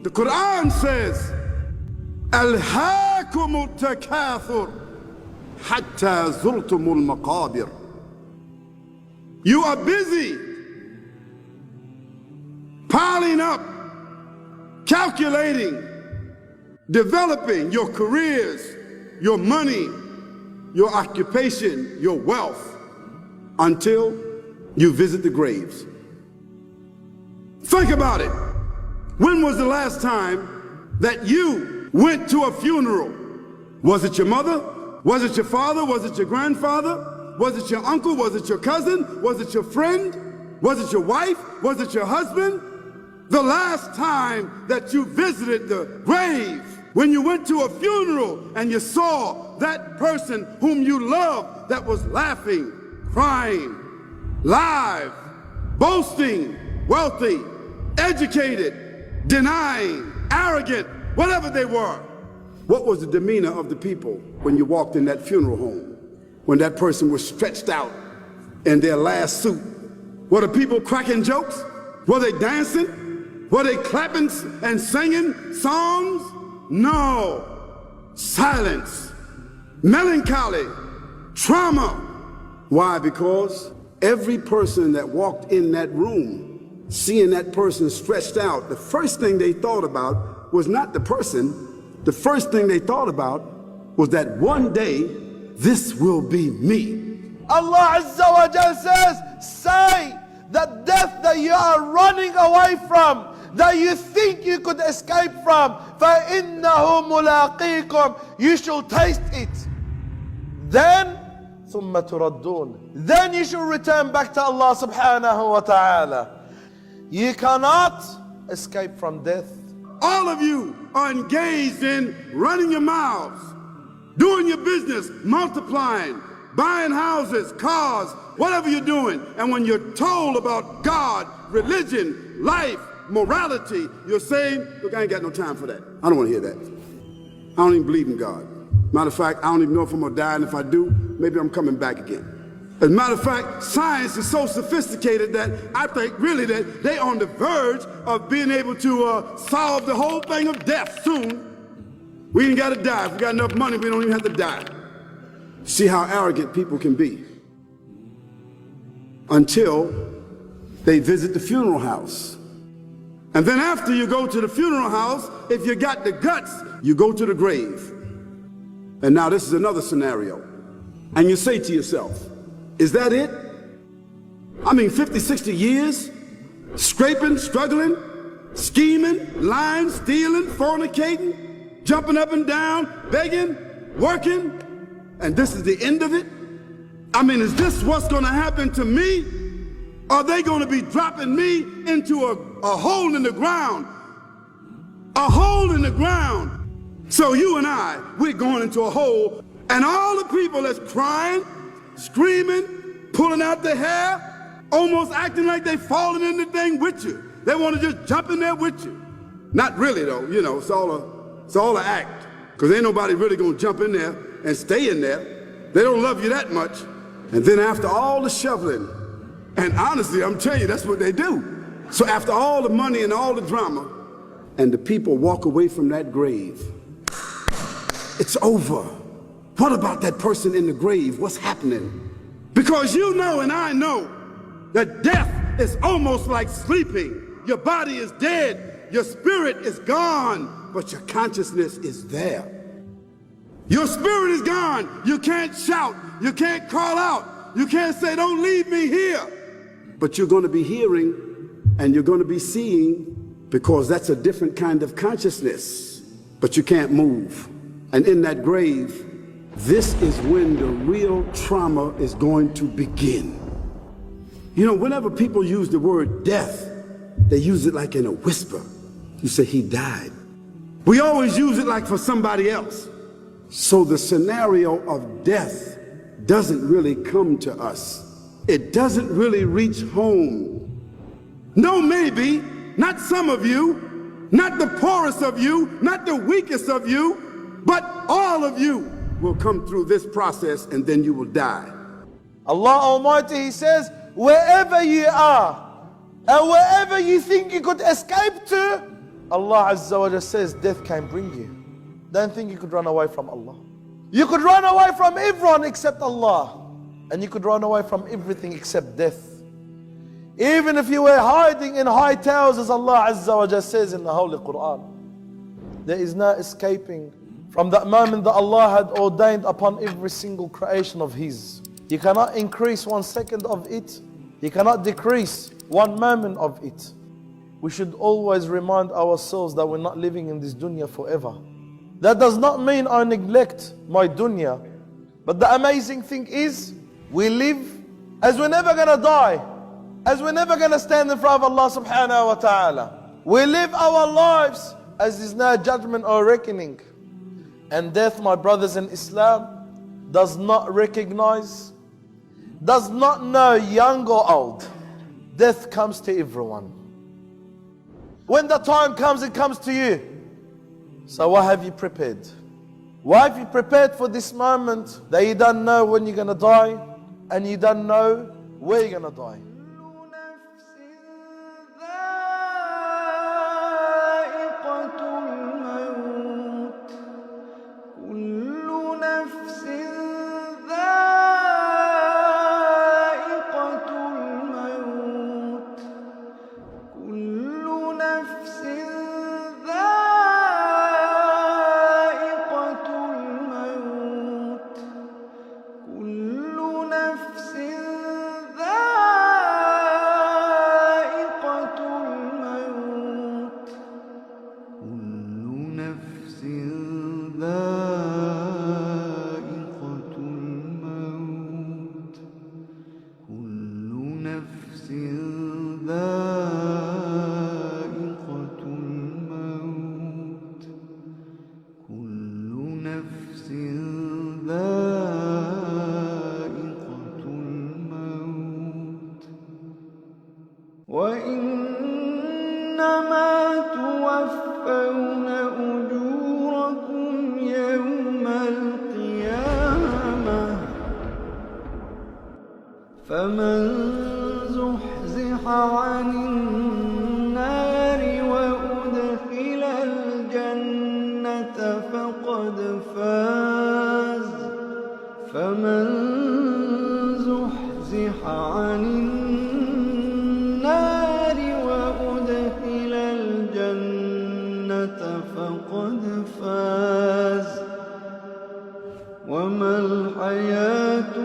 The Quran says, ألهاكم التكاثر حتى زرتم المقابر. You are busy piling up, calculating, developing your careers, your money, your occupation, your wealth, until you visit the graves. Think about it. When was the last time that you went to a funeral? Was it your mother? Was it your father? Was it your grandfather? Was it your uncle? Was it your cousin? Was it your friend? Was it your wife? Was it your husband? The last time that you visited the grave, when you went to a funeral and you saw that person whom you loved that was laughing, crying, live, boasting, wealthy, educated, denying, arrogant, whatever they were. What was the demeanor of the people when you walked in that funeral home? When that person was stretched out in their last suit? Were the people cracking jokes? Were they dancing? Were they clapping and singing songs? No. Silence, melancholy, trauma. Why? Because every person that walked in that room, seeing that person stretched out, the first thing they thought about was not the person. The first thing they thought about was that one day, this will be me. Allah Azza wa Jal says, say that death that you are running away from, that you think you could escape from, فَإِنَّهُ مُلَاقِيكُمْ, you shall taste it. Then, ثُمَّ تُرَدُّونَ, then you shall return back to Allah subhanahu wa ta'ala. You cannot escape from death. All of you are engaged in running your mouths, doing your business, multiplying, buying houses, cars, whatever you're doing. And when you're told about God, religion, life, morality, you're saying, look, I ain't got no time for that. I don't want to hear that. I don't even believe in God. Matter of fact, I don't even know if I'm going to die, and if I do, maybe I'm coming back again. As a matter of fact, science is so sophisticated that I think really that they're on the verge of being able to solve the whole thing of death soon. We ain't got to die. If we got enough money, we don't even have to die. See how arrogant people can be until they visit the funeral house. And then after you go to the funeral house, if you got the guts, you go to the grave. And now this is another scenario. And you say to yourself, is that it? I mean, 50, 60 years, scraping, struggling, scheming, lying, stealing, fornicating, jumping up and down, begging, working, and this is the end of it? I mean, is this what's going to happen to me? Are they going to be dropping me into a hole in the ground? A hole in the ground. So you and I, we're going into a hole, and all the people that's crying, screaming, pulling out their hair, almost acting like they falling in the thing with you. They want to just jump in there with you. Not really though, you know, it's all an act. Because ain't nobody really going to jump in there and stay in there. They don't love you that much. And then after all the shoveling, and honestly, I'm telling you, that's what they do. So after all the money and all the drama, and the people walk away from that grave, it's over. What about that person in the grave? What's happening? Because you know and I know that death is almost like sleeping. Your body is dead, your spirit is gone, but your consciousness is there. Your spirit is gone. You can't shout, you can't call out, you can't say, don't leave me here. But you're going to be hearing and you're going to be seeing, because that's a different kind of consciousness. But you can't move. And in that grave, this is when the real trauma is going to begin. You know, whenever people use the word death, they use it like in a whisper. You say, he died. We always use it like for somebody else. So the scenario of death doesn't really come to us. It doesn't really reach home. No, maybe, not some of you, not the poorest of you, not the weakest of you, but all of you will come through this process, and then you will die. Allah Almighty, He says, wherever you are and wherever you think you could escape to, Allah Azza wa Jalla says death can bring you. Don't think you could run away from Allah. You could run away from everyone except Allah. And you could run away from everything except death. Even if you were hiding in high towers, as Allah Azza wa Jalla says in the Holy Quran, there is no escaping from that moment that Allah had ordained upon every single creation of His. You cannot increase 1 second of it. You cannot decrease 1 moment of it. We should always remind ourselves that we're not living in this dunya forever. That does not mean I neglect my dunya. But the amazing thing is, we live as we're never going to die. As we're never going to stand in front of Allah subhanahu wa ta'ala. We live our lives as there's no judgment or reckoning. And death, my brothers in Islam, does not recognize, does not know young or old. Death comes to everyone. When the time comes, it comes to you. So what have you prepared? Why have you prepared for this moment that you don't know when you're going to die and you don't know where you're going to die? وإنما توفون أجوركم يوم القيامة فمن زحزح عن النار وأدخل الجنة فقد فاز فمن زحزح عن النار وأدخل الجنة فقد فاز وما الحياة